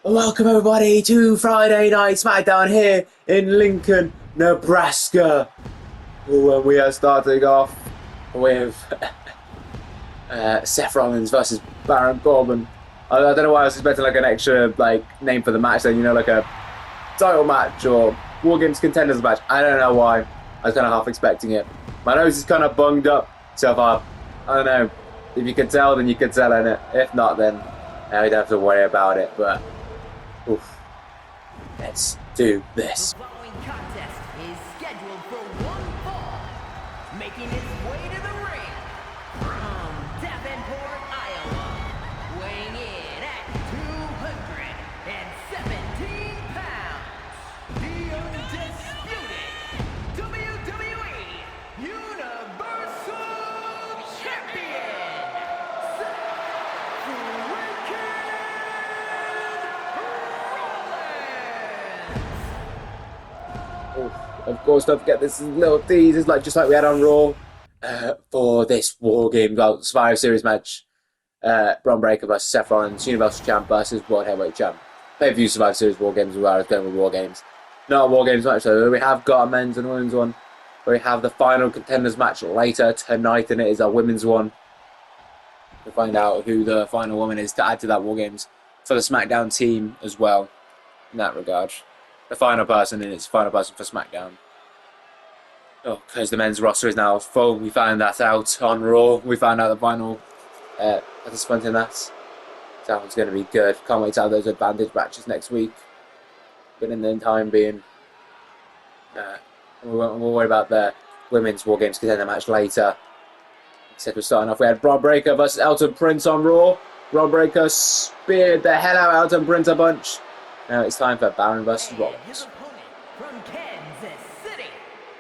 Welcome everybody to Friday Night Smackdown here in Lincoln, Nebraska. When we are starting off with Seth Rollins versus Baron Corbin. I don't know why I was expecting like an extra name for the match then, like a title match or Wargames Contenders match. I don't know why. I was kind of half expecting it. My nose is kind of bunged up, so I don't know. If you can tell, then you can tell in it. If not, then we don't have to worry about it. But oof. Let's do this. The following contest is scheduled for one fall. Making its way to the ring from Davenport, Iowa, weighing in at 217 pounds, the undisputed WWE Universal Champion, Seth Freakin. Of course, don't forget this is little teasers, just like we had on Raw for this War Game Survivor Series match. Bron Breakker versus Seth Rollins, Universal Champ versus World Heavyweight Champ. Pay-per-view Survivor Series War Games as well. I was going with War Games. Not a War Games match, though. We have got a men's and women's one. We have the final contenders match later tonight, and it is a women's one. We'll find out who the final woman is to add to that War Games for the SmackDown team as well, in that regard. The final person, and it's the final person for SmackDown. Oh, because the men's roster is now full. We found that out on Raw. We found out the final participant in that. That one's going to be good. Can't wait to have those advantage matches next week. But in the time being, we'll worry about the women's War Games Contender match later. Except we're starting off. We had Bron Breakker versus Elton Prince on Raw. Bron Breakker speared the hell out of Elton Prince a bunch. Now it's time for Baron versus Rollins. His opponent from Kansas City,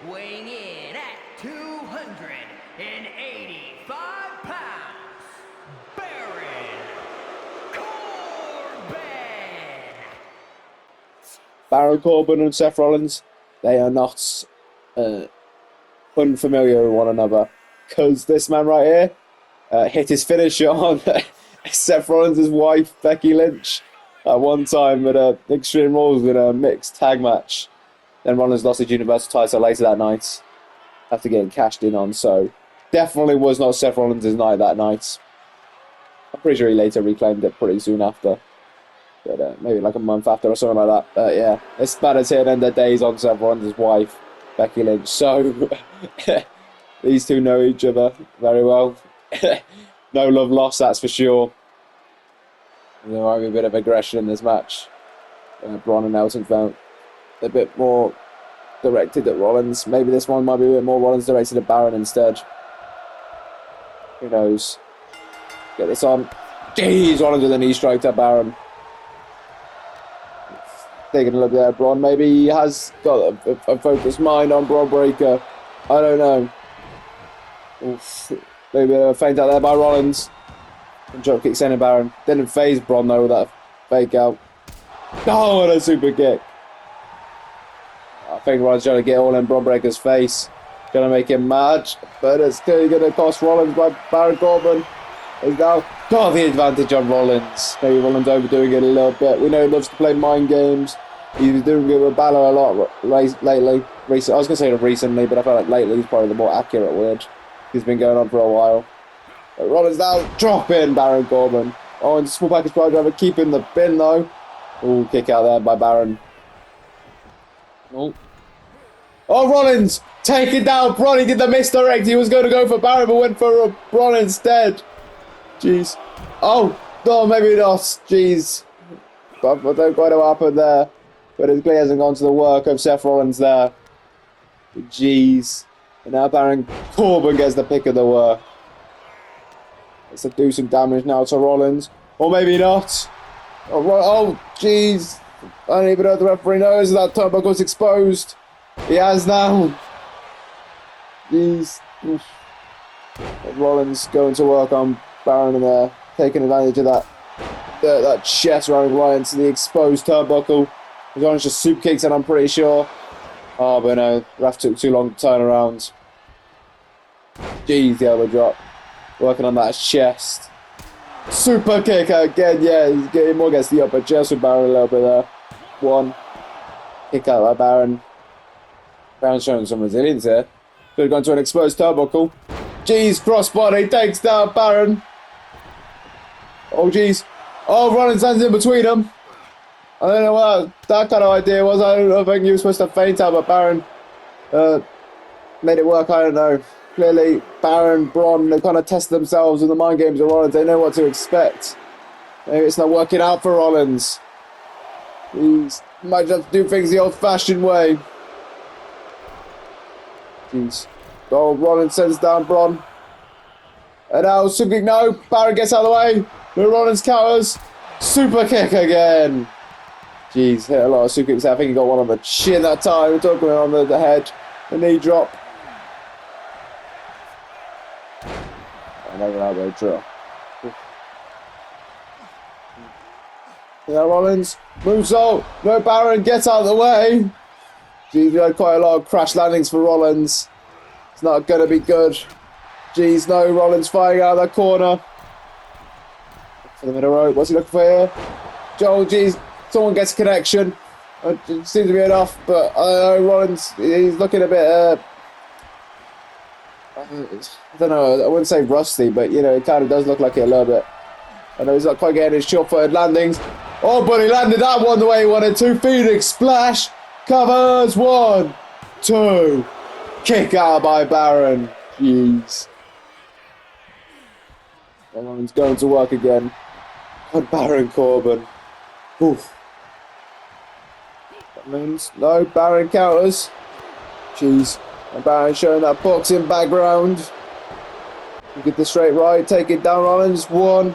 weighing in at 285 pounds, Baron Corbin. Baron Corbin and Seth Rollins, they are not unfamiliar with one another. Because this man right here hit his finisher on Seth Rollins' wife, Becky Lynch. At one time at Extreme Rules in a mixed tag match. Then Rollins lost his Universal title later that night after getting cashed in on, so definitely was not Seth Rollins' night that night. I'm pretty sure he later reclaimed it pretty soon after. But maybe like a month after or something like that. But yeah, this batter's here and end their days on Seth Rollins' wife, Becky Lynch. So these two know each other very well. No love lost, that's for sure. There might be a bit of aggression in this match. Bron and Elton felt a bit more directed at Rollins. Maybe this one might be a bit more Rollins directed at Baron instead. Who knows? Get this on. Jeez, Rollins with a knee strike to Baron. Taking a look there at Bron. Maybe he has got a focused mind on Bron Breakker. I don't know. Oof. Maybe a feint out there by Rollins. And drop kick sending Baron. Didn't phase Bron though with that fake out. Oh, what a super kick. I think Rollins trying to get all in Bron Breakker's face. Gonna make him mad. But it's clearly gonna cost Rollins by Baron Corbin. He's now got the advantage on Rollins. Maybe Rollins overdoing it a little bit. We know he loves to play mind games. He's doing it with Balor a lot lately. I was gonna say recently, but I felt like lately he's probably the more accurate word. He's been going on for a while. Rollins now dropping Baron Corbin. Oh, and small package power driver keeping the pin though. Oh, kick out there by Baron. Oh, Rollins taking down Bron. He did the misdirect. He was going to go for Baron, but went for Bron instead. Jeez. Oh, no, maybe not. Jeez. I don't quite know what happened there. But it clearly hasn't gone to the work of Seth Rollins there. Jeez. And now Baron Corbin gets the pick of the work. Let's do some damage now to Rollins. Or maybe not. Oh, jeez. I don't even know if the referee knows that turnbuckle's exposed. He has now. Jeez. Rollins going to work on Baron in there. Taking advantage of that chest running right into the exposed turnbuckle. Rollins just super kicks it, I'm pretty sure. Oh, but no. Ref took too long to turn around. Jeez, the elbow drop. Working on that chest. Super kick again. Yeah, he's getting more against the upper chest with Baron a little bit there. One. Kick out by Baron. Baron showing some resilience here. Could have gone to an exposed turnbuckle. Jeez, crossbody takes down Baron. Oh, jeez. Oh, Rollins stands in between them. I don't know what that kind of idea was. I don't know if he was supposed to feint out, but Baron made it work. I don't know. Clearly, Baron, Bron, they kind of test themselves in the mind games of Rollins. They know what to expect. Maybe it's not working out for Rollins. He might have to do things the old-fashioned way. Jeez. Oh, Rollins sends down Bron. And now, super no. Baron gets out of the way. But Rollins counters. Super kick again. Jeez, hit a lot of super kicks. I think he got one on the chin that time. We're talking on the head. The knee drop. Another elbow drop. Now Rollins moves out. No, Baron gets out of the way. Jeez, we had quite a lot of crash landings for Rollins. It's not going to be good. Jeez, no, Rollins firing out of that corner. For the middle rope. What's he looking for here? Joel, jeez. Someone gets a connection. It seems to be enough, but Rollins, he's looking a bit, I don't know, I wouldn't say rusty, but, you know, it kind of does look like it a little bit. I know he's not quite getting his short-footed landings. Oh, but he landed that one the way he wanted to. Phoenix splash. Covers. 1, 2. Kick out by Baron. Jeez. Rollins going to work again. And Baron Corbin. Oof. That means no, Baron counters. Jeez. And Baron showing that boxing background. You get the straight right, take it down Rollins. 1.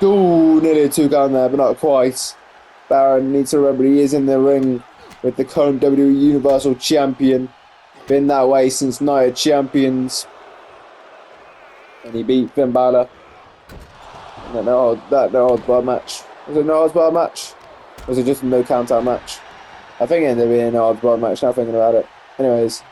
Ooh, nearly a 2 down there, but not quite. Baron needs to remember he is in the ring with the current WWE Universal Champion. Been that way since Night of Champions. And he beat Finn Balor. No odds bar match. Was it no odds bar match? Or was it just a no count out match? I think it ended up being an odds bar match, now thinking about it. Anyways,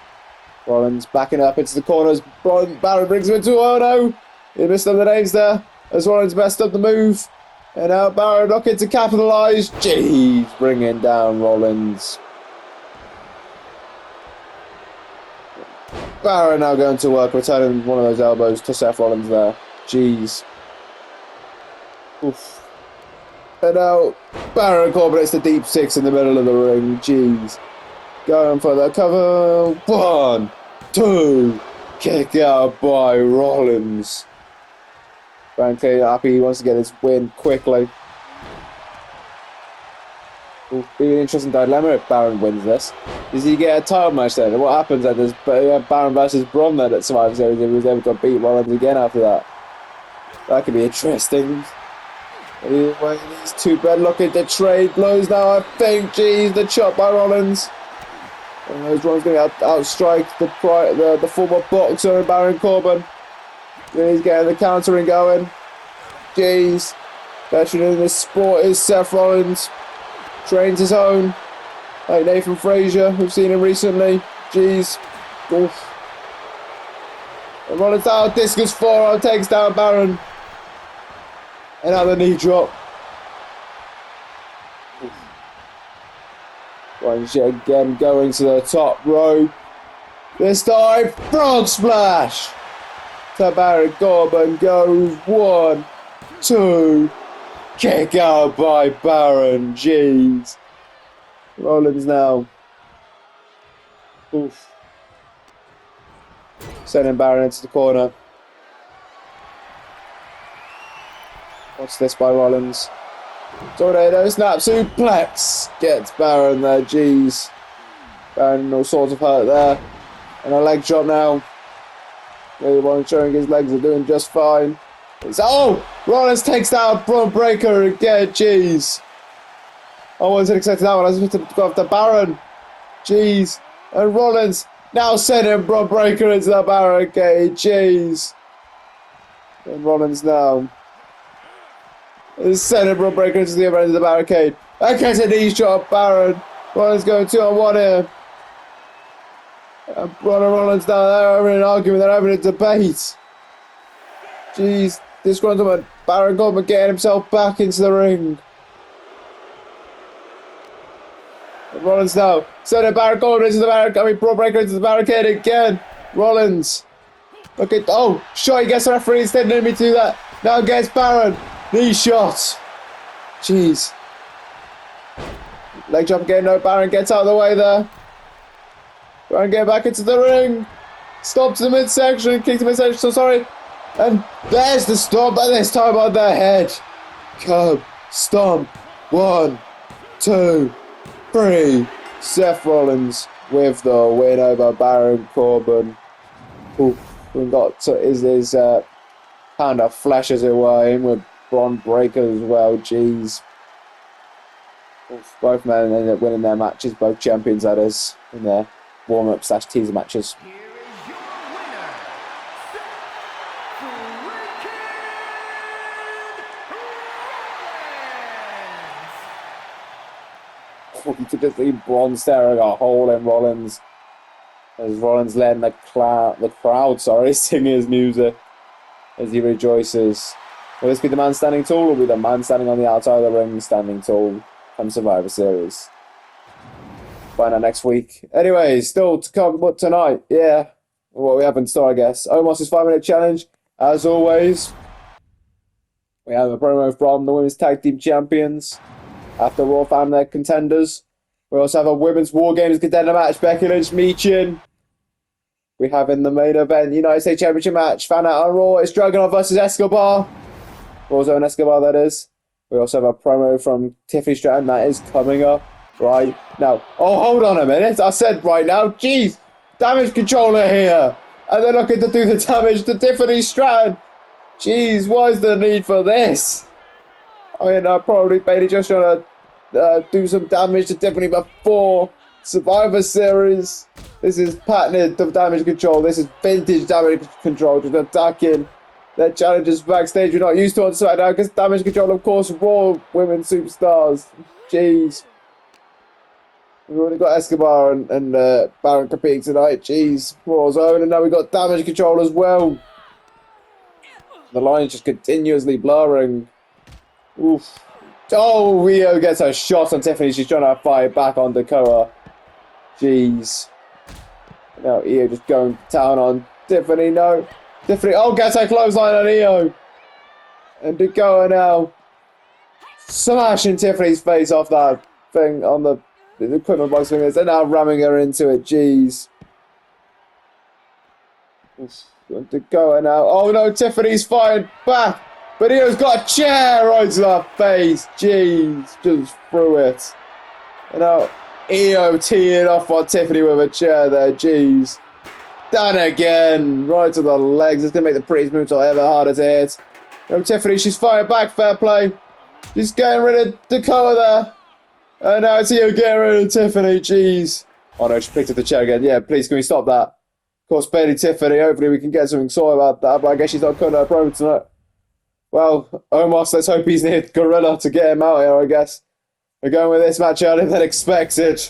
Rollins backing up into the corners. Baron brings him into, oh no! He missed up the names there. As Rollins messed up the move. And now Baron looking to capitalise. Jeez, bringing down Rollins. Baron now going to work, returning one of those elbows to Seth Rollins there. Jeez. Oof. And now Baron Corbin, it's the deep 6 in the middle of the ring. Jeez. Going for the cover. 1, 2. Kick out by Rollins. Baron clearly happy. He wants to get his win quickly. Will be an interesting dilemma if Baron wins this. Does he get a title match then? What happens then? There's Baron versus Bron then at Survivor Series if he was able to beat Rollins again after that. That could be interesting. Anyway, these two men looking to trade blows now, I think. Jeez, the chop by Rollins. And those Rollins going to outstrike the former boxer Baron Corbin. And he's getting the countering going. Jeez. Veteran in this sport is Seth Rollins. Trains his own. Like Nathan Frazier, we've seen him recently. Jeez. Oof. And Rollins down, discus forearm, takes down Baron. And now the knee drop. Rollins yet again going to the top row. This time, frog splash. To Baron Corbin goes 1, 2. Kick out by Baron. Jeez. Rollins now. Oof. Sending Baron into the corner. What's this by Rollins? Tornado snap suplex. Gets Baron there. Jeez. Baron all sorts of hurt there. And a leg drop now. Everyone showing his legs are doing just fine. Oh! Rollins takes down Bron Breakker again. Jeez. I wasn't expecting that one. I was supposed to go after Baron. Jeez. And Rollins now sending Bron Breakker into the barricade. Jeez. And Rollins now is sending Bron Breakker into the other end of the barricade. That gets a knee shot. Baron. Rollins going 2-on-1 here. And Bron and Rollins down there having an argument. They're having a debate. Jeez. disgruntlement. Baron Corbin getting himself back into the ring. And Rollins now. So the Baron Corbin into the barricade. I mean, Brawl Breaker into the barricade again. Rollins. Okay. Oh, shot. He gets the referee instead. Didn't mean to do that. Now gets Baron. Knee shot. Jeez. Leg drop again. No, Baron gets out of the way there. Baron get back into the ring. Stop to the midsection. Kick to the midsection. So sorry. And there's the stomp. And this time on their head. Curb. Stomp. 1, 2, 3. Seth Rollins with the win over Baron Corbin. Ooh, we got to his pound of flesh, as it were, in with Bron Breaker as well. Jeez. Both men ended up winning their matches, both champions, that is, in their warm-up / teaser matches. Here is your winner, Freakin. You could just see Bron staring a hole in Rollins as Rollins letting the crowd sing his music as he rejoices. Will this be the man standing tall, or will be the man standing on the outside of the ring standing tall come Survivor Series? Find out next week. Anyway, still to come but tonight, yeah, what we have in store, I guess. Omos' 5-minute challenge, as always. We have a promo from the Women's Tag Team Champions after Raw found their contenders. We also have a Women's Wargames contender match, Becky Lynch, Michin. We have in the main event, United States Championship match, found out on Raw, it's Dragunov versus Escobar. Raw's own Escobar, that is. We also have a promo from Tiffany Stratton that is coming up right now. Oh, hold on a minute. I said right now. Jeez. Damage controller here. And they're looking to do the damage to Tiffany Stratton. Jeez, what is the need for this? I mean, probably Bailey just trying to do some damage to Tiffany before Survivor Series. This is patented damage control. This is vintage damage control. Just attacking their challenges backstage. We're not used to on SmackDown because damage control, of course, Raw women superstars. Jeez. We've already got Escobar and Baron competing tonight. Jeez. Raw's own. And now we've got damage control as well. The line's just continuously blurring. Oof. Oh, Rio gets a shot on Tiffany. She's trying to fight back on Dakota. Jeez. Now Io just going down on Tiffany. No. Tiffany, gets a clothesline on Io. And Dakota now smashing Tiffany's face off that thing on the equipment box fingers. They're now ramming her into it. Jeez. Dakota now. Oh no, Tiffany's firing back. But Io's got a chair right to the face. Jeez. Just threw it. And now Io teeing off on Tiffany with a chair there. Jeez. Done again. Right to the legs. It's going to make the prettiest move ever harder to hit. Tiffany, she's firing back. Fair play. She's getting rid of Dakota there. And now it's Io getting rid of Tiffany. Jeez. Oh no, she picked up the chair again. Yeah, please, can we stop that? Of course, Bailey Tiffany. Hopefully we can get something sorted about that. But I guess she's not cutting her promo tonight. Well, Omos, let's hope he's near Gorilla to get him out here, I guess. We're going with this match earlier than expected.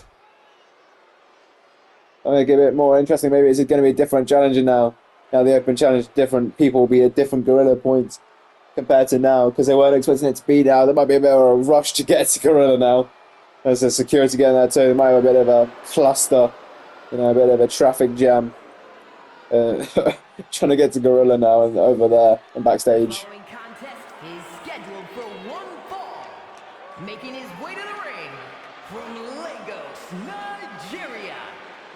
I'll make it a bit more interesting. Maybe it's going to be a different challenger now. Now the open challenge, different people will be at different Gorilla points compared to now, because they weren't expecting it to be now. There might be a bit of a rush to get to Gorilla now. There's a security getting there too. There might have a bit of a cluster, a bit of a traffic jam. Trying to get to Gorilla now and over there and backstage. Making his way to the ring from Lagos, Nigeria,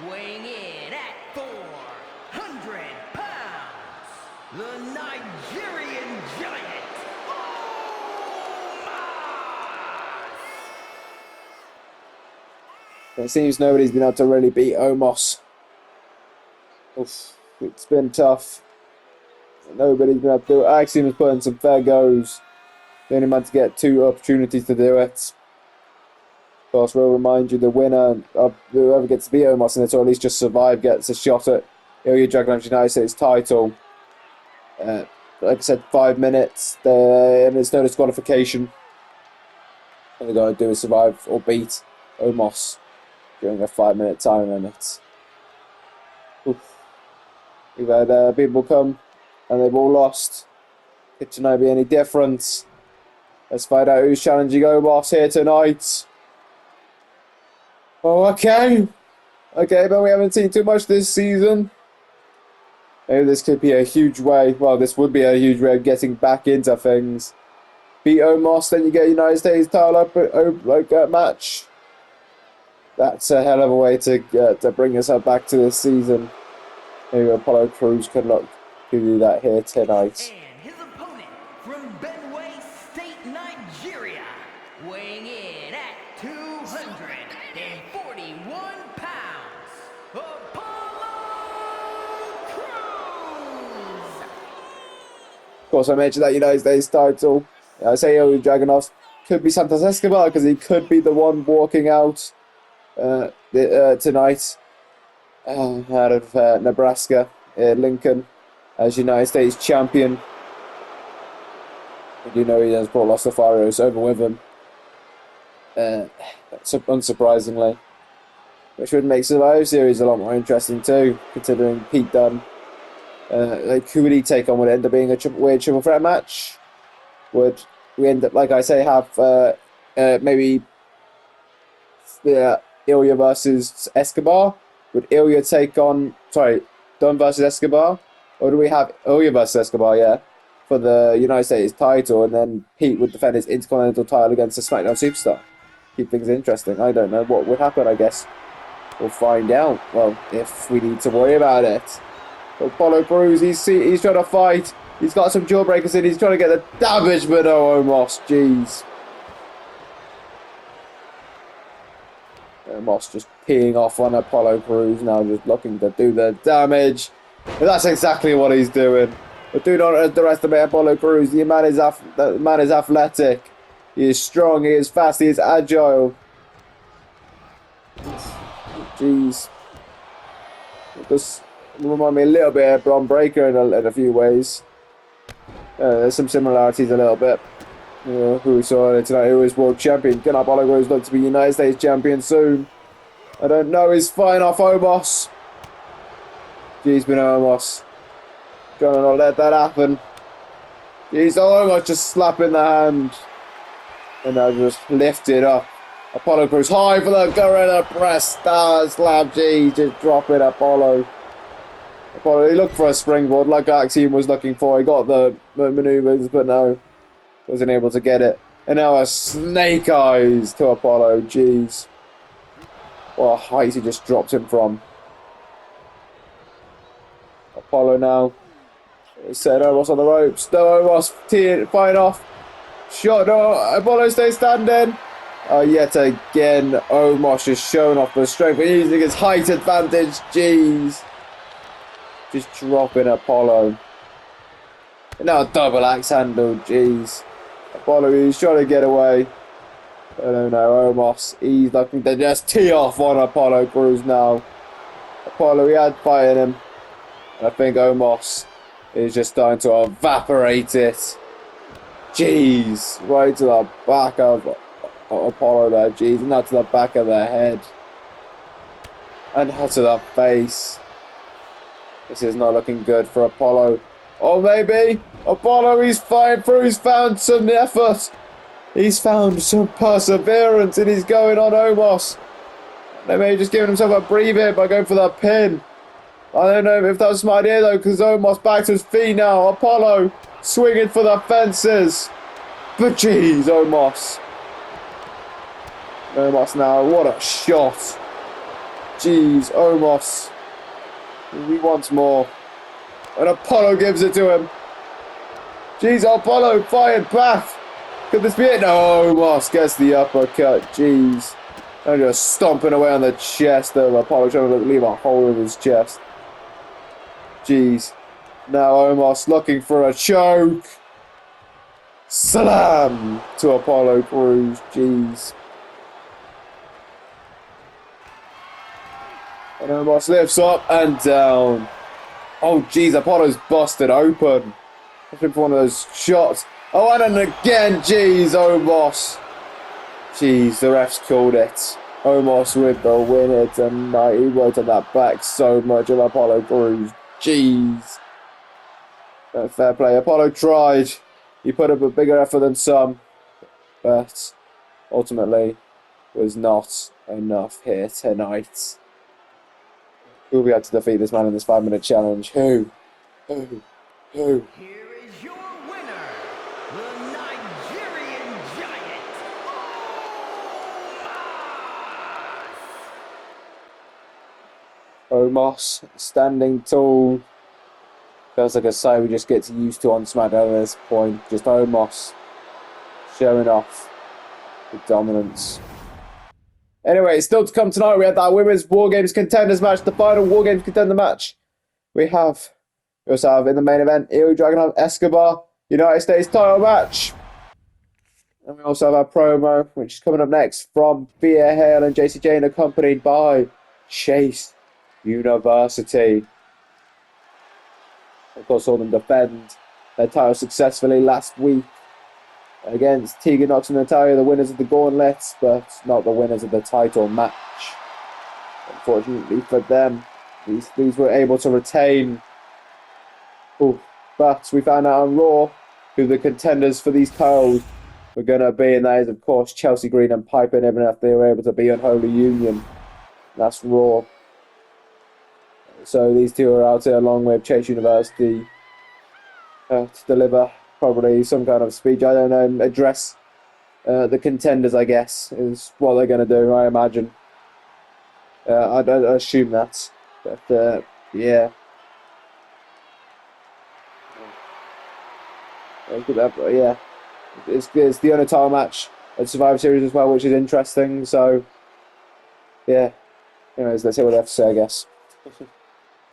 weighing in at 400 pounds, the Nigerian Giant, Omos! It seems nobody's been able to really beat Omos. Oof, it's been tough. Nobody's been able to do it. Axiom has put in some fair goes. The only man to get 2 opportunities to do it. Of course, we'll remind you the winner of whoever gets to beat Omos in it, or at least just survive, gets a shot at Ilya Dragunov United States title. Like I said, 5 minutes, and there's no disqualification. All they're going to do is survive or beat Omos during a 5-minute time limit. Oof. We've had people come, and they've all lost. Could tonight be any different? Let's find out who's challenging Omos here tonight. Oh, okay. Okay, but we haven't seen too much this season. Maybe this could be a huge way. Well, this would be a huge way of getting back into things. Beat Omos, then you get United States title up match. That's a hell of a way to bring us up back to this season. Maybe Apollo Crews could do that here tonight. And his opponent from Benue State, Nigeria, weighing in at 241 pounds, Apollo Crews. Of course, I mentioned that United States title. I say Dragunov could be Santos Escobar because he could be the one walking out tonight out of Nebraska, Lincoln, as United States champion. I do know he has brought Los Lothaриos over with him, unsurprisingly, which would make Survivor Series a lot more interesting too, considering Pete Dunne. Who would he take on? Would it end up being a weird triple threat match? Would we end up, like I say, have maybe Ilya versus Escobar? Would Ilya take on, Dunne versus Escobar? Or do we have Ilya versus Escobar, for the United States title, and then Pete would defend his Intercontinental title against a SmackDown superstar? Keep things interesting. I don't know what would happen, I guess. We'll find out, well, if we need to worry about it. Apollo Crews, he's trying to fight. He's got some jawbreakers in. He's trying to get the damage, but no, Omos, jeez. Omos just peeing off on Apollo Crews now, just looking to do the damage. But that's exactly what he's doing. But do not underestimate Apollo Crews. The man is athletic. He is strong. He is fast. He is agile. Jeez. It does remind me a little bit of Bron Breakker in a few ways. There's some similarities a little bit. Who we saw tonight, who is world champion. Can Apollo Crews look to be United States champion soon? I don't know. He's fighting off Omos. Jeez, but no Omos. Trying to not let that happen. Jeez, Omos just slapping the hand. And now just lift it up. Apollo Crews high for the gorilla press. Star slam. Jeez, just drop it, Apollo. Apollo, he looked for a springboard like Axiom was looking for. He got the maneuvers, but no. Wasn't able to get it. And now a snake eyes to Apollo. Jeez. What height he just dropped him from. Apollo now. Set Omos on the ropes. No, Omos fighting off. Shot. No, Apollo stays standing. Yet again, Omos has shown off the strength. But using his height advantage. Jeez. Just dropping Apollo. And now a double axe handle. Jeez. Apollo, he's trying to get away. I don't know. Omos, he's looking to just tee off on Apollo Crews now. Apollo, he had fighting him. And I think Omos is just starting to evaporate it. Jeez. Right to the back of Apollo there. Jeez. And now to the back of the head. And now to the face. This is not looking good for Apollo. Or maybe Apollo, he's fighting through. He's found some effort. He's found some perseverance, and he's going on Omos. Maybe just giving himself a breather by going for the pin. I don't know if that was a smart idea though, because Omos back to his feet now. Apollo swinging for the fences. But jeez, Omos. Omos now, what a shot. Jeez, Omos. He wants more. And Apollo gives it to him. Jeez, Apollo fired back. Could this be it? No, Omos gets the uppercut. Jeez. And just stomping away on the chest of Apollo, trying to leave a hole in his chest. Jeez. Now Omos looking for a choke. Slam to Apollo Crews. Jeez. And Omos lifts up and down. Oh, jeez, Apollo's busted open. Looking for one of those shots. Oh, and again, jeez, Omos. Jeez, the refs called it. Omos with the winner tonight. He worked on that back so much of Apollo Crews. Jeez. Fair play. Apollo tried. He put up a bigger effort than some, but ultimately was not enough here tonight. Who will we have to defeat this man in this 5-minute challenge? Who? Who? Here is your winner, the Nigerian Giant, Omos standing tall. Feels like a sight we just get to used to on Smackdown at this point. Just Omos showing off the dominance. Anyway, still to come tonight, we have that Women's Wargames Contenders match, the final Wargames Contender match. We also have in the main event, Io Dragunov Escobar, United States title match. And we also have our promo, which is coming up next from Thea Hale and Jacy Jayne, accompanied by Chase University. Of course, saw them defend their title successfully last week against Tegan Knox and Natalya, the winners of the gauntlets, but not the winners of the title match. Unfortunately for them, these were able to retain. Ooh, but we found out on Raw who the contenders for these titles were going to be, and that is, of course, Chelsea Green and Piper Niven, if they were able to be Unholy Union. That's Raw. So these two are out here along with Chase University to deliver probably some kind of speech. I don't know, address the contenders, I guess, is what they're going to do, I imagine. I assume that. But, yeah. Yeah. It's the only title match at Survivor Series as well, which is interesting. So, yeah. Anyways, let's hear what they have to say, I guess.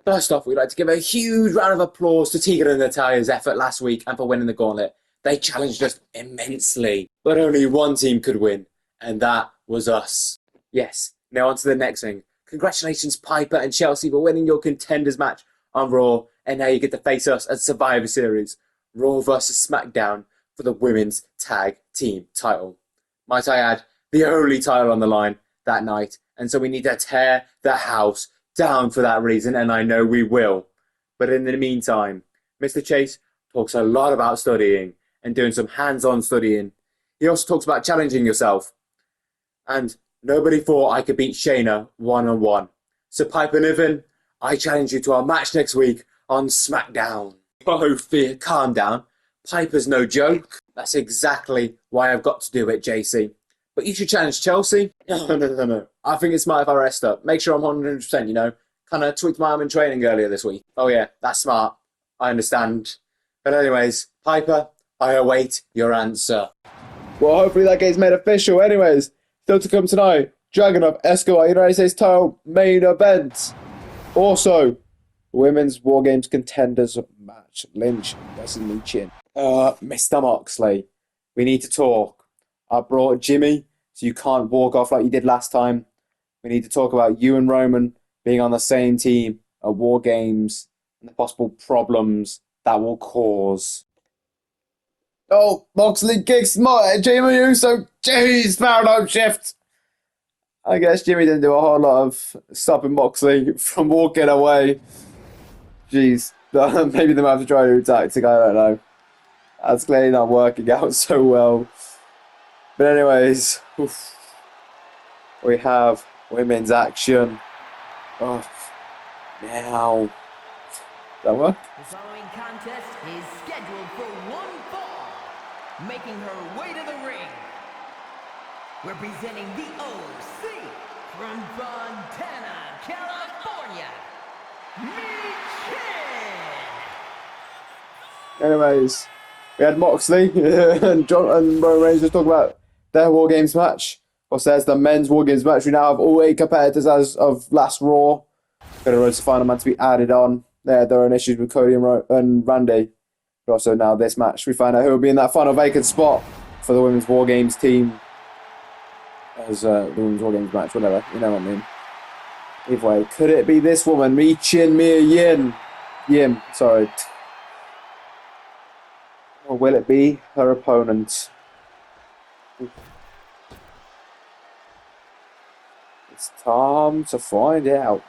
First off, we'd like to give a huge round of applause to Tegan and Natalya's effort last week and for winning the gauntlet. They challenged us immensely, but only one team could win, and that was us. Yes, now on to the next thing. Congratulations, Piper and Chelsea, for winning your contenders match on Raw, and now you get to face us at Survivor Series, Raw vs Smackdown, for the women's tag team title. Might I add, the only title on the line that night, and so we need to tear the house down for that reason, and I know we will. But in the meantime, Mr. Chase talks a lot about studying and doing some hands-on studying. He also talks about challenging yourself. And nobody thought I could beat Shayna one-on-one. So Piper Niven, I challenge you to our match next week on SmackDown. Oh, Thea, calm down. Piper's no joke. That's exactly why I've got to do it, Jacy. But you should challenge Chelsea. No. I think it's smart if I rest up. Make sure I'm 100%, you know. Kind of tweaked my arm in training earlier this week. Oh yeah, that's smart. I understand. But anyways, Piper, I await your answer. Well, hopefully that game's made official. Anyways, still to come tonight, Dragunov Escobar United States title main event. Also, Women's Wargames Contenders match. Lynch versus Michin. Mr. Moxley, we need to talk. I brought Jimmy, so you can't walk off like you did last time. We need to talk about you and Roman being on the same team at War Games and the possible problems that will cause. Oh, Moxley kicks Jimmy Uso. Jeez, paradigm shift. I guess Jimmy didn't do a whole lot of stopping Moxley from walking away. Jeez, maybe they might have to try a new tactic, I don't know. That's clearly not working out so well. But anyways, we have women's action. Oh, now. That work? The following contest is scheduled for one fall. Making her way to the ring, representing the OC from Fontana, California, Michin. Anyways, we had Moxley and Roman Reigns just talk about their War Games match. Of course, there's the men's War Games match. We now have all 8 competitors as of last Raw. Going to road to final man to be added on. There are issues with Cody and Randy. But also now this match, we find out who will be in that final vacant spot for the Women's War Games team. As the Women's War Games match, whatever. You know what I mean. Either way, could it be this woman, Michin Yim, sorry. Or will it be her opponent? It's time to find out.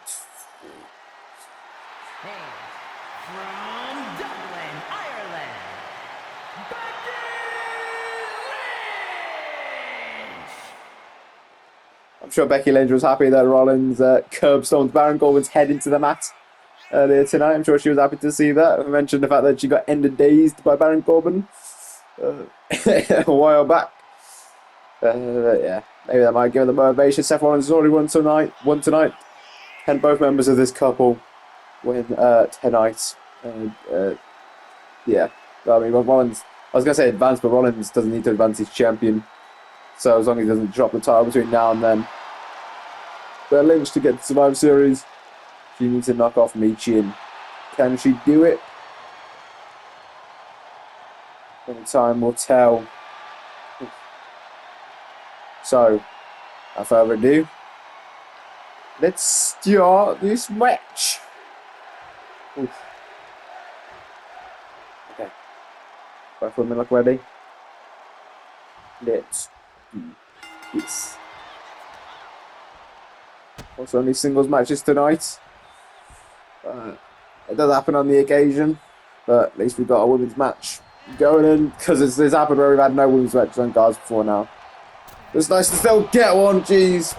And from Dublin, Ireland, Becky! I'm sure Becky Lynch was happy that Rollins curb stomped Baron Corbin's head into the mat earlier tonight. I'm sure she was happy to see that. I mentioned the fact that she got ended dazed by Baron Corbin a while back. Yeah, maybe that might give her the motivation. Seth Rollins has already won tonight. Can both members of this couple win tonight? Yeah, I mean, Rollins, I was going to say advance, but Rollins doesn't need to advance, he's champion. So as long as he doesn't drop the title between now and then. But Lynch to get the Survivor Series, she needs to knock off Michin. Can she do it? Only time will tell. So, without further ado, let's start this match. Oof. Okay. Both women look ready. Let's do this. Also, only singles matches tonight. It does happen on the occasion, but at least we've got a women's match going in, because it's happened where we've had no women's matches on cards before now. It's nice to still get one, jeez.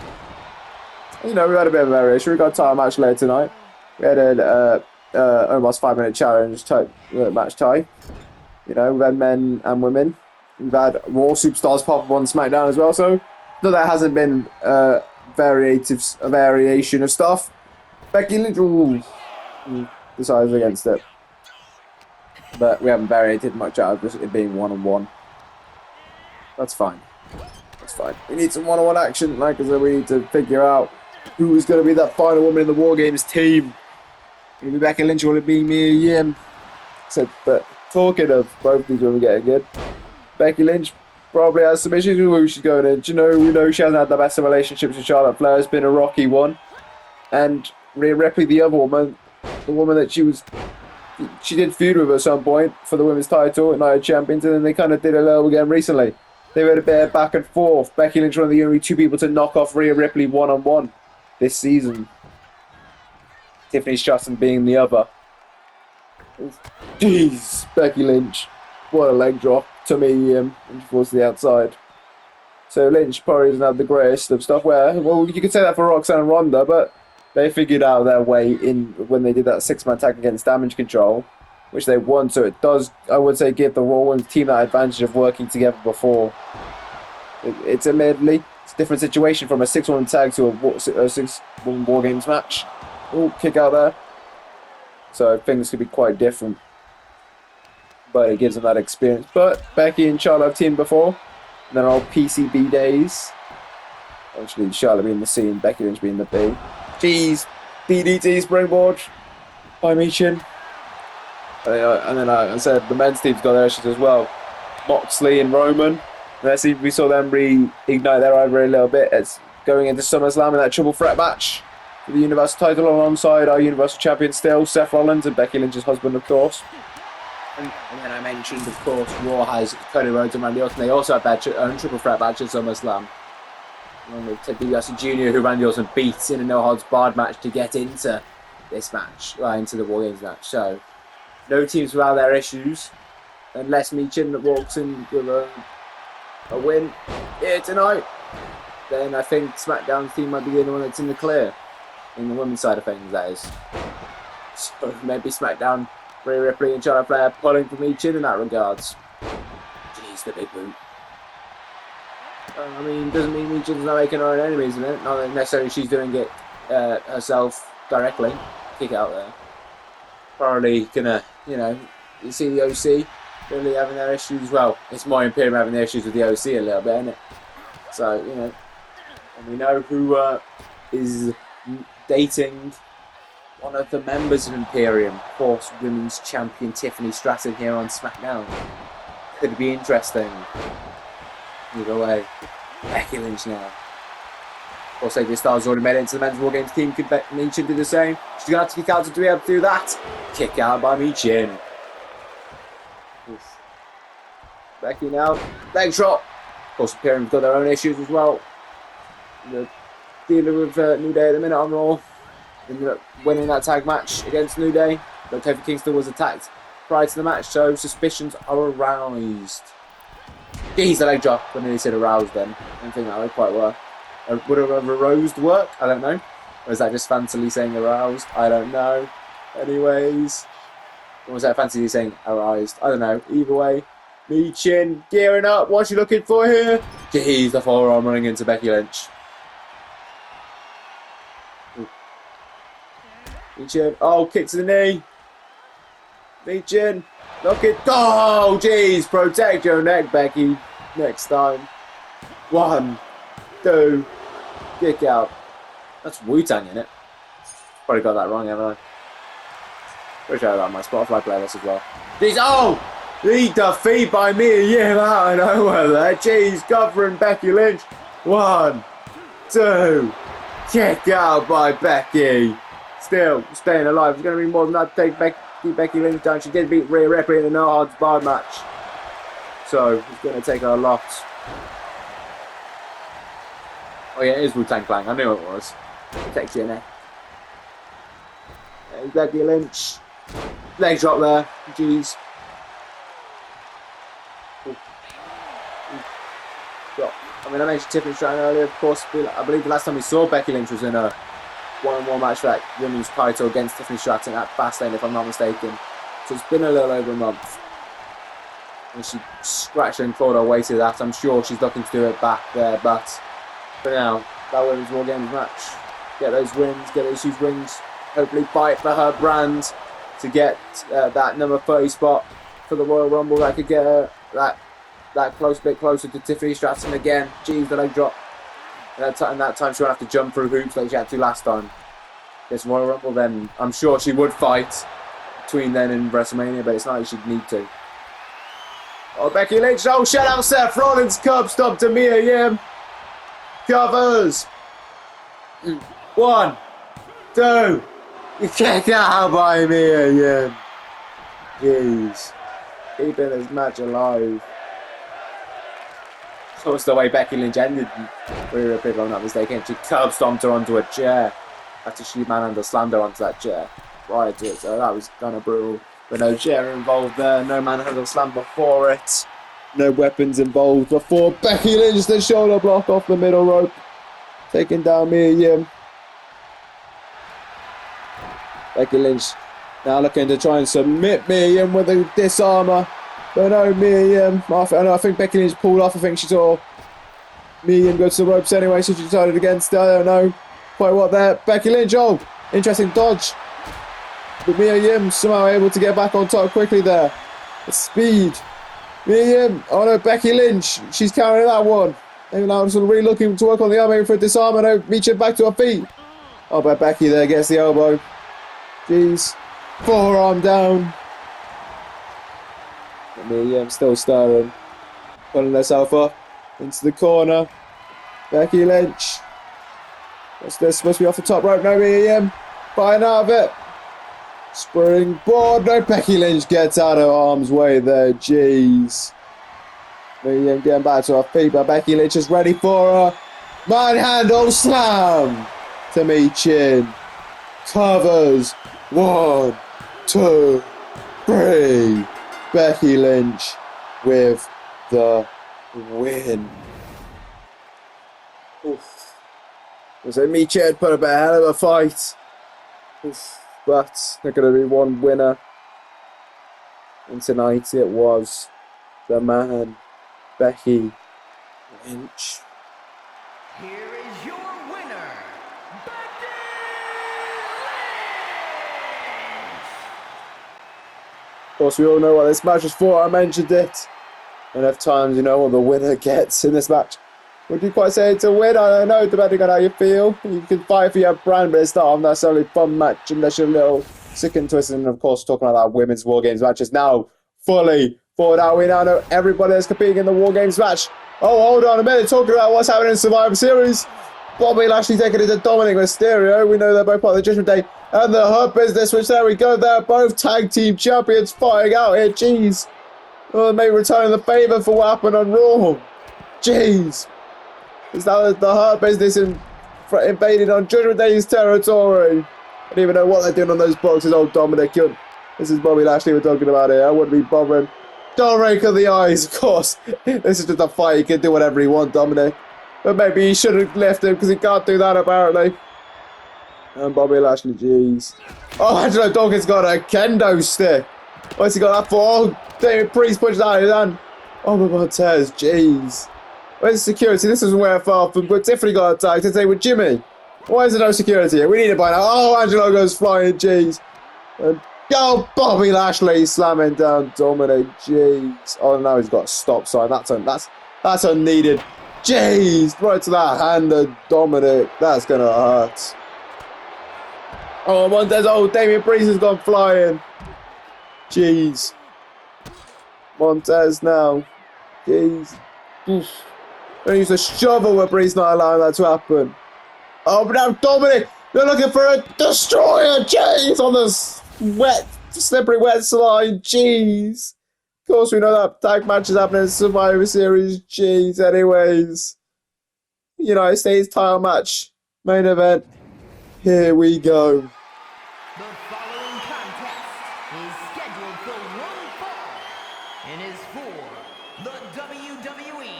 You know, we had a bit of a variation. We got a title match later tonight. We had an almost 5-minute challenge type match tie. You know, we've had men and women. We've had Raw superstars pop up on Smackdown as well. So, though there hasn't been a variation of stuff, Becky Lynch decides against it. But we haven't variated much out of it being one-on-one. That's fine. That's fine. We need some one-on-one action, like I said, we need to figure out who is going to be that final woman in the Wargames team. Will it be Becky Lynch or will it be Mia Yim? So, but talking of both these women getting good, Becky Lynch probably has some issues with who she's going in. Do you know, we know she hasn't had the best of relationships with Charlotte Flair. It's been a rocky one. And Rhea Ripley, the other woman, the woman that she did feud with at some point for the women's title at Night of Champions, and then they kind of did a little again recently. They had a bit of back and forth. Becky Lynch, one of the only two people to knock off Rhea Ripley one-on-one this season. Tiffany Stratton being the other. Jeez, Becky Lynch. What a leg drop to me when she falls to the outside. So Lynch probably doesn't have the greatest of stuff where, well, you could say that for Roxanne and Ronda, but they figured out their way in when they did that 6-man tag against Damage Control, which they won. So it does, I would say, give the Rollins team that advantage of working together before. It's admittedly a different situation from a 6-woman tag to a 6-woman Wargames match. Oh, kick out there. So things could be quite different. But it gives them that experience. But Becky and Charlotte have teamed before. And they're all PCB days. Actually, Charlotte being the C and Becky Lynch being the B. Jeez, DDT springboard by Michin. And then I said the men's team's got their issues as well. Moxley and Roman. And we saw them reignite their rivalry a little bit. It's going into SummerSlam in that triple threat match for the Universal title alongside our Universal Champion still, Seth Rollins and Becky Lynch's husband, of course. And then I mentioned, of course, Raw has Cody Rhodes and Randy Orton. They also have their own triple threat match at SummerSlam. And with Ted DiBiase Jr., who Randy Orton beat in a no-holds-barred match to get into this match, into the Wargames match. So, no teams without their issues, unless Michin walks in with a win here tonight. Then I think SmackDown's team might be the only one that's in the clear, in the women's side of things, that is. So maybe SmackDown, Rhea Ripley and Charlotte Flair pulling for Michin in that regards. Jeez, the big boot. I mean, doesn't mean Michin's not making her own enemies in it. Not that necessarily she's doing it herself directly. Kick out there. Probably gonna, you see the OC really having their issues. Well, it's more Imperium having their issues with the OC a little bit, isn't it? So, and we know who is dating one of the members of Imperium, of course, Women's Champion Tiffany Stratton here on SmackDown. Could be interesting. Either way, Becky Lynch now. Of course, AJ Styles already made it into the men's Wargames team. Could Michin do the same? She's going to have to kick out to be able to do that. Kick out by Michin. Becky now. Leg drop. Of course, Imperium have got their own issues as well. They're dealing with New Day at the minute on Raw. Ended up winning that tag match against New Day. But Kofi Kingston was attacked prior to the match, so suspicions are aroused. He's the leg drop. I nearly said aroused then. I don't think that would quite work. Would a aroused work? I don't know. Or is that just fancily saying aroused? I don't know. Anyways. Or was that fancily saying aroused? I don't know. Either way. Michin gearing up. What's she looking for here? Jeez, the forearm running into Becky Lynch. Michin. Oh, kick to the knee. Michin. Look it. Oh, jeez. Protect your neck, Becky. Next time. 1, 2. Kick out. That's Wu-Tang in it. Probably got that wrong, haven't I? Pretty sure I got my Spotify playlist as well. Jeez. Oh! The defeat by Mia Yim out of nowhere there. Jeez, covering Becky Lynch. 1, 2. Kick out by Becky. Still staying alive. It's going to be more than that to take Becky Lynch down. She did beat Rhea Ripley in the no odds bar match. So it's going to take her a lot. Oh yeah, it is Wu-Tang Clan. I knew it was. Protect your neck. There's Becky Lynch. Leg drop there. Jeez. I mean, I mentioned Tiffany Stratton earlier, of course. I believe the last time we saw Becky Lynch was in a one-on-one match for that women's title against Tiffany Stratton at Fastlane, if I'm not mistaken. So it's been a little over a month. And she scratched and clawed her way to that. I'm sure she's looking to do it back there, but for now, that women's Wargames match. Get those wins, get those huge rings. Hopefully fight for her brand to get that number 30 spot for the Royal Rumble. That could get her that bit closer to Tiffany Stratton again. Jeez, the leg drop. And that time she won't have to jump through hoops like she had to last time. This Royal Rumble, then I'm sure she would fight between then and WrestleMania, but it's not like she'd need to. Oh, Becky Lynch. Oh, shout out Seth Rollins. Curb stomp to Mia Yim. Covers. 1, 2. You kick out by Mia Yim. Jeez. Keeping this match alive. That's the way Becky Lynch ended. If I'm not mistaken, she curb stomped her onto a chair after she manhandled slammed her onto that chair prior to it. So that was kind of brutal. But no chair involved there, no manhandle slam before it, no weapons involved before Becky Lynch the shoulder block off the middle rope, taking down Mia Yim. Becky Lynch now looking to try and submit Mia Yim with a disarmer. But no, Mia Yim, I think Becky Lynch pulled off. I think she saw Mia Yim go to the ropes anyway, so she decided against it. I don't know quite what there. Becky Lynch, oh, interesting dodge. But Mia Yim somehow able to get back on top quickly there. The speed. Mia Yim, oh no, Becky Lynch, she's carrying that one. Maybe now sort of really looking to work on the arm, aiming for a disarm. No, Michin back to her feet. Oh, but Becky there gets the elbow. Jeez. Forearm down. Mia Yim still stirring. Pulling herself up into the corner. Becky Lynch. What's this? Supposed to be off the top rope. No, Mia Yim. Fighting out of it. Springboard. No, Becky Lynch gets out of harm's way there. Jeez. Mia Yim getting back to her feet, but Becky Lynch is ready for her. Manhandle slam to Michin. Covers. 1, 2, 3. Becky Lynch with the win. Oof. So Michin put up a hell of a fight. Oof. But there's going to be one winner. And tonight it was the man, Becky Lynch. Here is your winner, Becky Lynch! Of course, we all know what this match is for. I mentioned it enough times. You know what the winner gets in this match. Would you quite say it's a win? I don't know, depending on how you feel. You can fight for your brand, but it's not necessarily a fun match unless you're a little sick and twisted. And of course, talking about that women's Wargames match is now fully forward out. We now know everybody that's competing in the Wargames match. Oh, hold on a minute. Talking about what's happening in Survivor Series. Bobby Lashley taking it to Dominik Mysterio. We know they're both part of the Judgment Day. And the Hurt Business, which there we go. They're both tag team champions fighting out here. Jeez. Oh, maybe returning the favour for what happened on Raw. Jeez. Is that the Hurt Business invaded on Judgment Day's territory? I don't even know what they're doing on those boxes. Oh, Dominik. This is Bobby Lashley we're talking about here. I wouldn't be bothering. Don't rake of the eyes, of course. This is just a fight. He can do whatever he wants, Dominik. But maybe he should have left him because he can't do that apparently. And Bobby Lashley, jeez. Oh, Angelo Dawkins got a kendo stick. What's he got that for? Oh, David Priest pushed out his hand. Oh my Montez, jeez. Where's the security? This isn't where far from, but Tiffany got attacked today with Jimmy. Why is there no security here? We need it by now. Oh, Angelo goes flying, jeez. And oh, Bobby Lashley slamming down Dominik, jeez. Oh no, he's got a stop sign. That's unneeded. Jeez, right to that hand of Dominik. That's gonna hurt. Oh, Montez. Oh, Damian Priest has gone flying. Jeez. Montez now. Jeez. Oof. Don't use a shovel where Priest not allowing that to happen. Oh, but now Dominik. They're looking for a destroyer. Jeez, on this wet, slippery, wet slide. Jeez. Of course, we know that tag match is happening in Survivor Series. Jeez. Anyways, United States title match, main event. Here we go. The following contest is scheduled for one fall and is for the WWE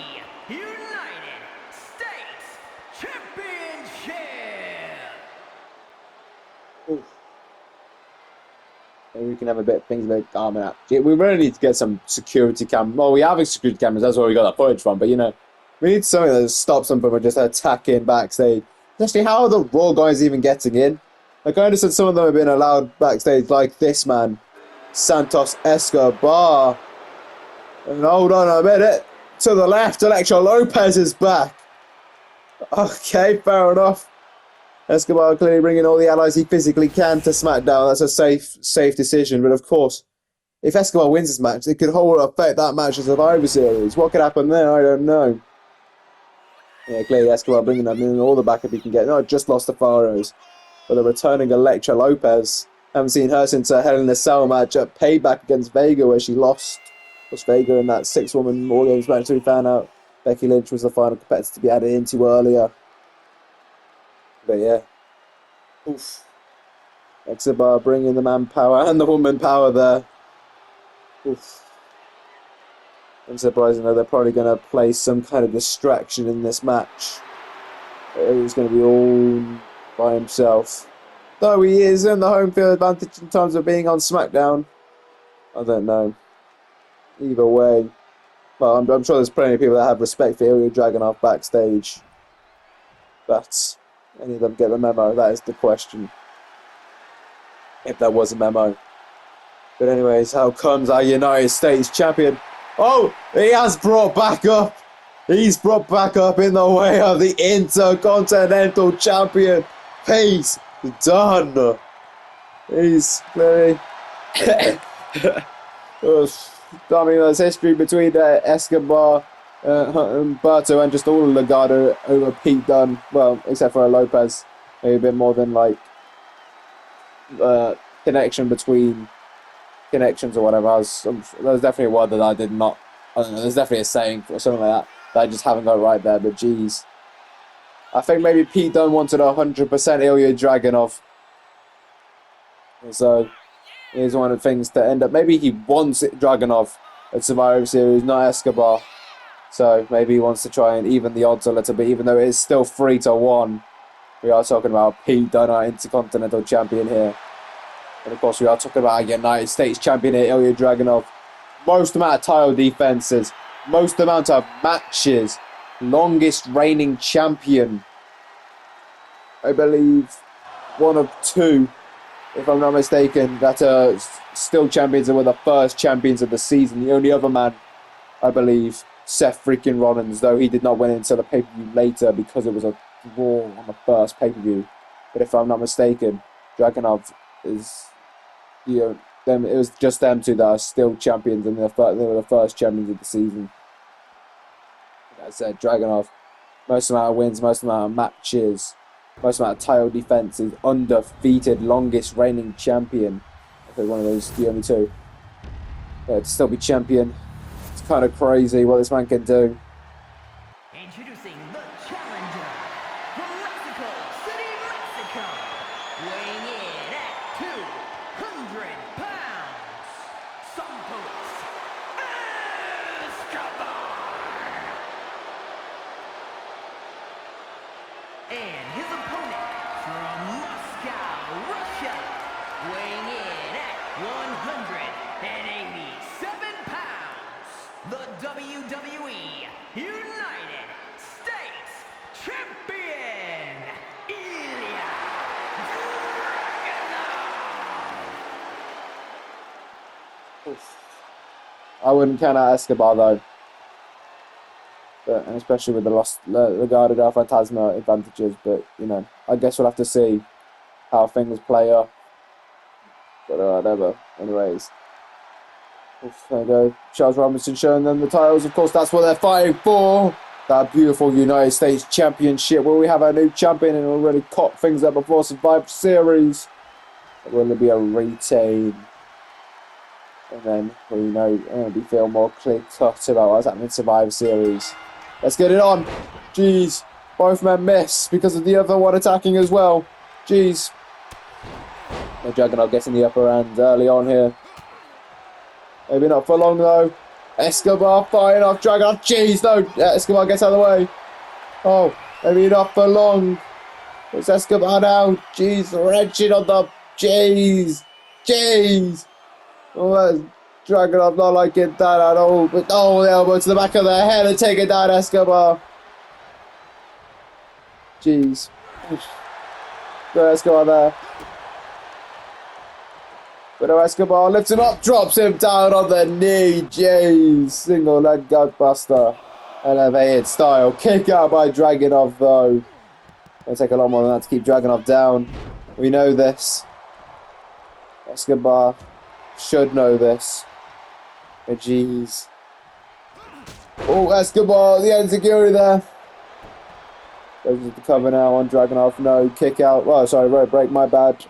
United States Championship. Oof. Maybe we can have a bit of things like calming out. We really need to get some security cameras. Well, we have security cameras. That's where we got that footage from. But we need something that stops them from just attacking backstage. Especially, how are the Raw guys even getting in? Like, I understand some of them have been allowed backstage, like this man, Santos Escobar. And hold on a minute. To the left, Elektra Lopez is back. Okay, fair enough. Escobar clearly bringing all the allies he physically can to SmackDown. That's a safe decision. But of course, if Escobar wins this match, it could affect that match as a Survivor Series. What could happen there? I don't know. Yeah, clearly Escobar bringing them in all the backup he can get. No, just lost to Faros. But the returning Elektra Lopez. Haven't seen her since her Hell in a Cell match at Payback against Vega, where she lost. Was Vega in that 6-woman Wargames match, so we found out Becky Lynch was the final competitor to be added into earlier. But yeah. Oof. Escobar bringing the manpower and the woman power there. Oof. Unsurprisingly, they're probably going to play some kind of distraction in this match. He's going to be all by himself. Though he is in the home field advantage in terms of being on SmackDown. I don't know. Either way. Well, I'm sure there's plenty of people that have respect for Ilya Dragunov backstage. But any of them get the memo? That is the question. If there was a memo. But anyways, how comes our United States champion? Oh, he has brought back up. He's brought back up in the way of the Intercontinental Champion. Peace done. He's clearly... I mean, there's history between Escobar, Humberto, and just all of Legado over Pete Dunne. Well, except for Lopez. Maybe a bit more than, like, connection between connections or whatever. There's definitely a word that I did not... I don't know, there's definitely a saying or something like that I just haven't got right there, but geez. I think maybe Pete Dunne wanted 100% Ilya Dragunov. So... here's one of the things to end up. Maybe he wants Dragunov at Survivor Series, not Escobar. So maybe he wants to try and even the odds a little bit, even though it is still 3-1. We are talking about Pete Dunne, our Intercontinental Champion here. And of course, we are talking about our United States Champion here, Ilya Dragunov. Most amount of title defenses, most amount of matches, longest reigning champion. I believe one of two, if I'm not mistaken, that are still champions and were the first champions of the season. The only other man, I believe, Seth Freakin Rollins, though he did not win until the pay-per-view later because it was a draw on the first pay-per-view. But if I'm not mistaken, Dragunov is, it was just them two that are still champions, and they were the first champions of the season. Like I said, Dragunov, most amount of wins, most amount of matches, most amount of title defenses, undefeated, longest reigning champion. I think one of those, the only two. But to still be champion, it's kind of crazy what this man can do. Introducing the challenger from Mexico City, Mexico, weighing in at 200 pounds, Santos Escobar. And his opponent from Moscow, Russia, weighing in at 187 pounds, the WWE United States Champion, Ilya Dragunov. I wouldn't count out Escobar though. But, and especially with the lost regarded our Phantasma advantages, but you know, I guess we'll have to see how things play up. But whatever. Anyways, there you go. Charles Robinson showing them the titles. Of course, that's what they're fighting for. That beautiful United States Championship, where we have our new champion and already caught things up before Survivor Series. Will there be a retain? And then we know we feel more clear cut about what's happening in Survivor Series. Let's get it on. Jeez. Both men miss because of the other one attacking as well. Jeez. The Juggernaut getting the upper hand early on here. Maybe not for long though. Escobar firing off Juggernaut. Jeez, no. Escobar gets out of the way. Oh, maybe not for long. It's Escobar now. Jeez, wrenching on the... Jeez. Jeez. Oh, Dragunov not liking that at all, but oh, the elbow to the back of the head and take it down, Escobar. Jeez. Go Escobar there. But no, Escobar lifts him up, drops him down on the knee. Jeez. Single leg gutbuster. Elevated style. Kick out by Dragunov though. It'll take a lot more than that to keep Dragunov down. We know this. Escobar should know this. But jeez. Oh, Escobar, the insecurity there. Goes to the cover now on Dragunov. No, kick out. Oh, sorry, rope break, my bad.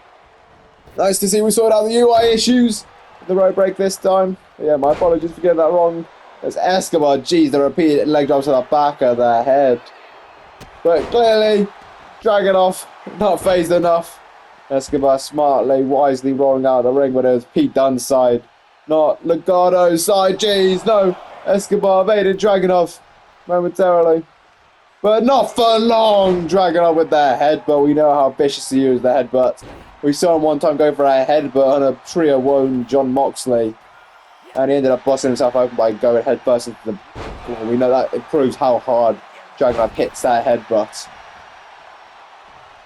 Nice to see we sorted out the UI issues. The rope break this time. But yeah, my apologies for getting that wrong. There's Escobar. Jeez, the repeated leg drops to the back of the head. But clearly, Dragunov not phased enough. Escobar smartly, wisely rolling out of the ring, but it was Pete Dunne's side, not Legado's side. Jeez, no. Escobar evaded Dragunov momentarily. But not for long. Dragunov with the headbutt. We know how vicious he is, the headbutt. We saw him one time go for a headbutt on a trio one John Moxley. And he ended up busting himself open by going headbutts into the... Well, we know that it proves how hard Dragunov hits that headbutt.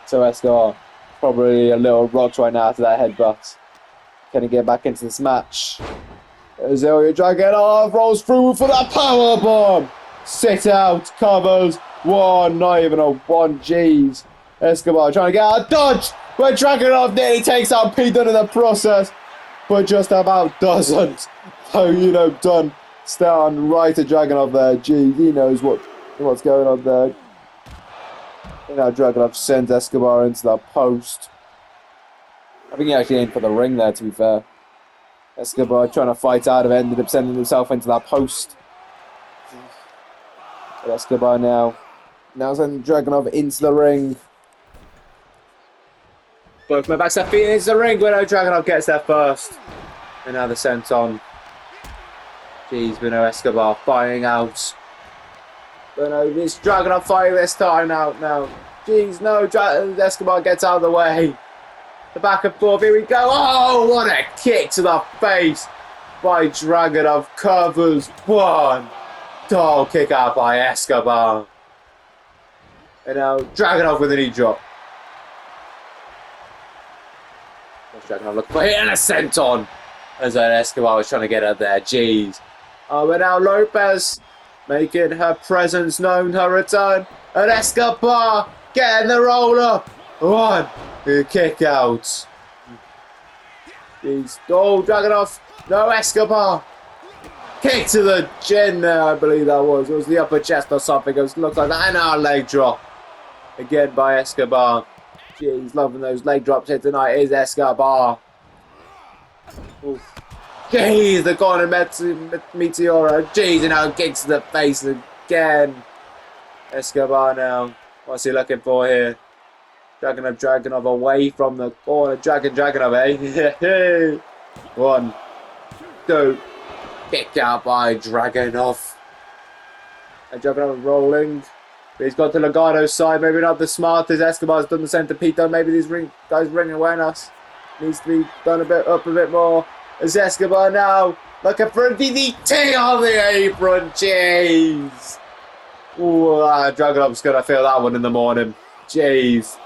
So Escobar probably a little rocked right now after that headbutt. Can he get back into this match? As Ilya Dragunov rolls through for that power bomb. Sit out, covers. One, not even a one. Jeez. Escobar trying to get out. Dodge! But Dragunov nearly takes out Pete Dunne in the process. But just about doesn't. So, you know, Dunne stand right to Dragunov there. Jeez, he knows what's going on there. You know, Dragunov sends Escobar into the post. I think he actually aimed for the ring there, to be fair. Escobar trying to fight out of it, ended up sending himself into that post. But Escobar now sending Dragunov into the ring. Both men back, Seth into the ring, but no, Dragunov gets there first. And now the sent on. Jeez, but no, Escobar firing out. But no, this Dragunov fighting this time now. Jeez, no, Escobar gets out of the way. The back and forth, here we go. Oh, what a kick to the face by Dragunov. Covers one. Oh, kick out by Escobar. And now Dragunov with a knee drop. Dragunov looking for it and a senton. As Escobar was trying to get up there. Jeez. Oh, but now Lopez making her presence known, her return. And Escobar getting the roll up. One. Kick out. Jeez. Oh, Dragunov. No, Escobar. Kick to the chin there, I believe that was. It was the upper chest or something. It looks like that. And our leg drop. Again by Escobar. Jeez, loving those leg drops here tonight is Escobar. Oof. Jeez, the corner Meteora. Jeez, and now kicks to the face again. Escobar now. What's he looking for here? Dragunov away from the corner. Dragunov, eh? 1, 2. Kicked out by Dragunov. And Dragunov rolling. He's gone to Legato's side. Maybe not the smartest. Escobar's done the same to Pete Dunne. Maybe these guys ring awareness needs to be done a bit more. It's Escobar now. Looking for a DDT on the apron. Jeez. Ooh, Dragunov's going to feel that one in the morning. Jeez.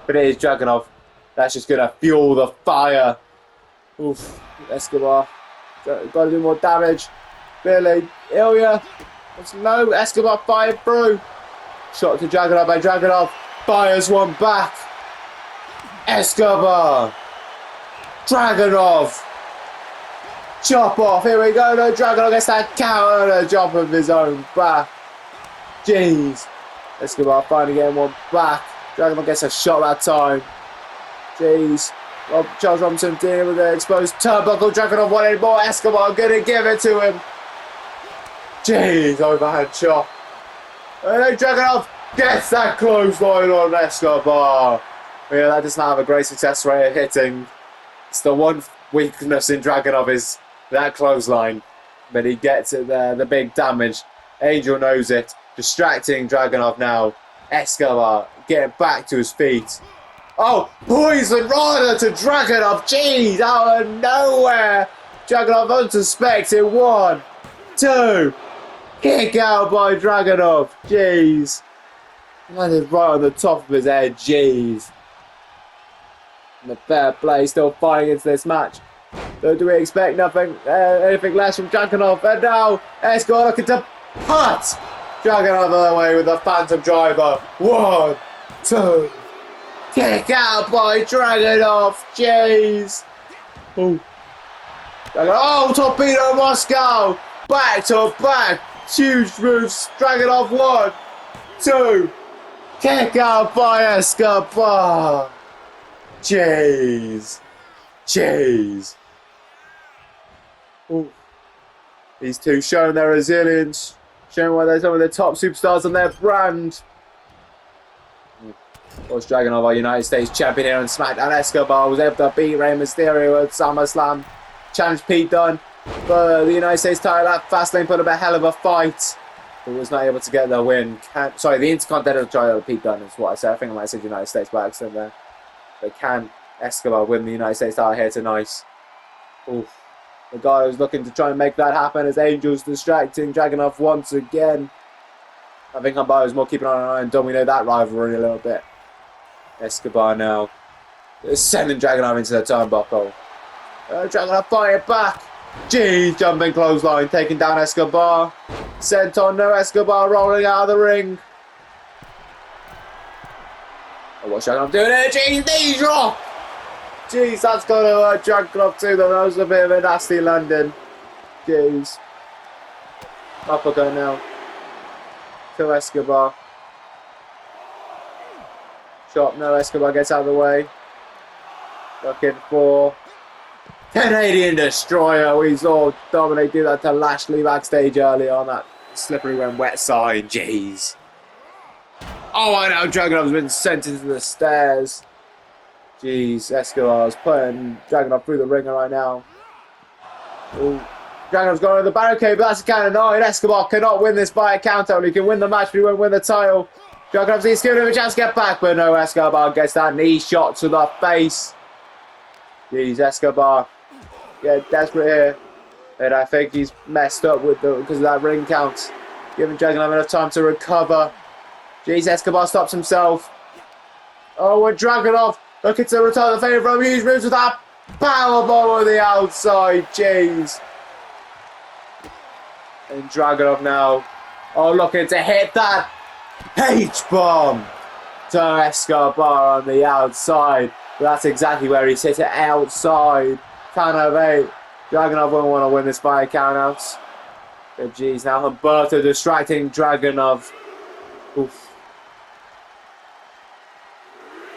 But it is Dragunov. That's just going to fuel the fire. Oof. Escobar. Got to do more damage. Billy. Ilya. No. Escobar fired through. Shot to Dragunov by Dragunov. Fires one back. Escobar. Dragunov. Chop off. Here we go. No, Dragunov gets that counter and a drop of his own back. Jeez. Escobar finally getting one back. Dragunov gets a shot that time. Jeez. Charles Robinson dealing with the exposed turnbuckle. Dragunov wanted more. Escobar gonna give it to him. Jeez. Overhand chop. And Dragunov gets that clothesline on Escobar. Yeah, that does not have a great success rate of hitting. It's the one weakness in Dragunov is that clothesline. But he gets it there, the big damage. Angel knows it. Distracting Dragunov now. Escobar getting back to his feet. Oh, poison rider to Dragunov. Jeez, out of nowhere. Dragunov unsuspected. 1, 2. Kick out by Dragunov. Jeez. Landed right on the top of his head. Jeez. And the fair play still fighting into this match. So do we expect anything less from Dragunov? And now Escobar looking to putt Dragunov the other way with a phantom driver. 1, 2. Kick out by Dragunov. Jeez. Oh. Oh, Torpedo Moscow. Back to back. Huge moves. Dragunov 1, 2. Kick out by Escobar. Jeez. Jeez. Ooh. These two showing their resilience. Showing why they're some of the top superstars on their brand. Of course, Dragunov, our United States champion here on SmackDown. Escobar was able to beat Rey Mysterio at SummerSlam. Challenged Pete Dunne for the United States title at Fastlane. Put up a hell of a fight. But was not able to get the win. The Intercontinental title Pete Dunne is what I said. I think I might have said United States by accident there. But can Escobar win the United States title here tonight? Oof. The guy who's looking to try and make that happen is Angel's distracting Dragunov once again. I think Humbo is more keeping an eye and dominate that rivalry a little bit. Escobar now sending Dragunov into the turnbuckle. Dragunov fighting back. Jeez, jumping clothesline, taking down Escobar. Senton, no Escobar rolling out of the ring. Oh, what's Dragunov doing here? Jeez, knee drop. Jeez, that's got to hurt Dragunov too, though. That was a bit of a nasty landing. Jeez. Uppercut now. To Escobar. Shot, no, Escobar gets out of the way. Looking for Canadian Destroyer. We saw Dominik do that to Lashley backstage earlier on that slippery when wet sign. Jeez. Oh, I know. Dragunov's been sent into the stairs. Jeez, Escobar's putting Dragunov through the ringer right now. Ooh. Dragunov's going over the barricade, but that's a count of 9. Escobar cannot win this by a count out. He can win the match, but he won't win the title. Dragunov's giving him a chance to get back, but no, Escobar gets that knee shot to the face. Jeez, Escobar getting desperate here. And I think he's messed up with because of that ring count. Giving Dragunov enough time to recover. Jeez, Escobar stops himself. Oh, and Dragunov looking to return the favour from huge moves with that powerbomb on the outside. Jeez. And Dragunov now. Oh, looking to hit that H-bomb to Escobar on the outside. But that's exactly where he's hit it, outside. Count of 8. Dragunov won't want to win this by a count out. But jeez, now Humberto distracting Dragunov. Oof.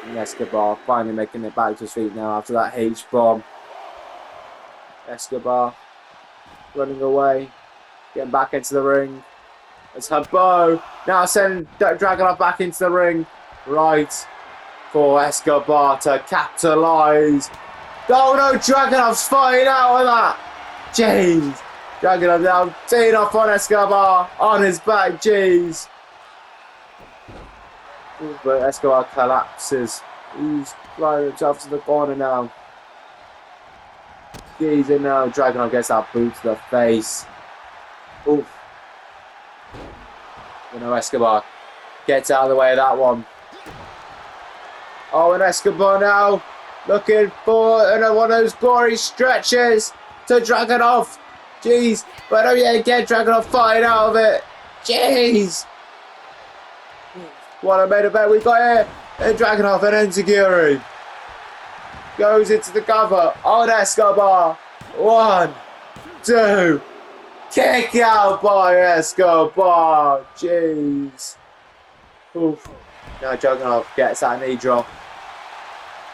And Escobar finally making it back to his feet now after that H-bomb. Escobar running away. Getting back into the ring. It's Humbo. Now sending Dragunov back into the ring. Right for Escobar to capitalise. Oh no, Dragunov's fighting out of that. Jeez. Dragunov now teeing off on Escobar. On his back, jeez. Ooh, but Escobar collapses. He's driving himself to the corner now. He's in now. Dragunov gets that boot to the face. Oof. Escobar gets out of the way of that one. Oh, and Escobar now looking for another one of those gory stretches to Dragunov. Jeez. But oh yeah, get Dragunov fighting out of it. Jeez. What a main event we got here. And Dragunov and Enziguri goes into the cover on Escobar. 1, 2. Kick out by Escobar. Jeez. Oof. Now Dragunov gets that knee drop.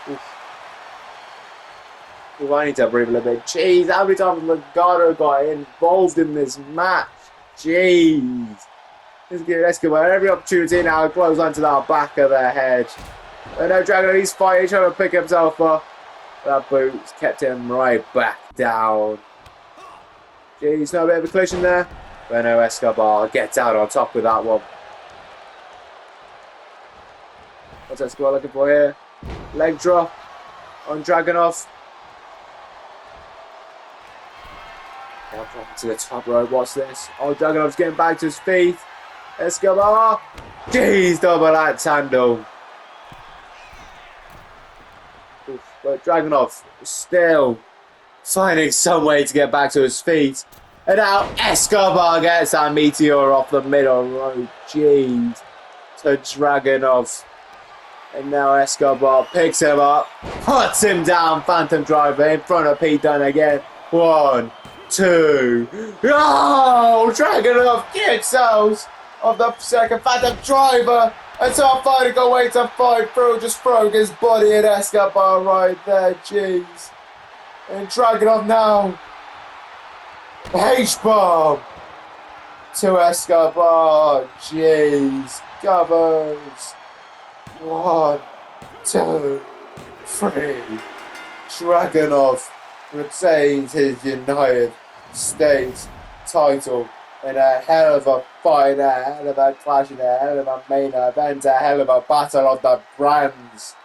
Oof. Ooh, I need to breathe a little bit. Jeez, how many times Legato got involved in this match? Jeez. Let's give Escobar every opportunity now to close onto that back of their head. But no, Dragunov, he's fighting, trying to pick himself up. That boot's kept him right back down. Jeez, no bit of a collision there. But no, Escobar gets out on top with that one. What's Escobar looking for here? Leg drop on Dragunov. Now drop to the top rope. What's this? Oh, Dragunov's getting back to his feet. Escobar. Jeez, double axe handle. But Dragunov still finding some way to get back to his feet. And now Escobar gets that meteor off the middle rope. Jeez. To Dragunov. And now Escobar picks him up, puts him down, Phantom Driver in front of Pete Dunne again. 1, 2. Oh, Dragunov kicks out of the second Phantom Driver. And so finally got way to fight through, just broke his body in Escobar right there, jeez. And Dragunov now. H-bomb to Escobar, jeez. Covers. 1, 2, 3. Dragunov retains his United States title in a hell of a fight, a hell of a clash, in a hell of a main event, a hell of a battle of the brands.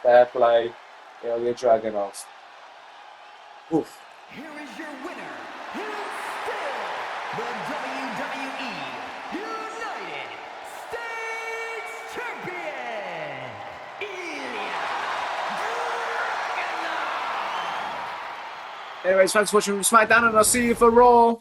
Fair play, Ilya Dragunov. Oof. Here is your winner, and still the WWE United States Champion, Ilya Dragunov. Anyways, thanks for watching Smackdown, and I'll see you for Raw.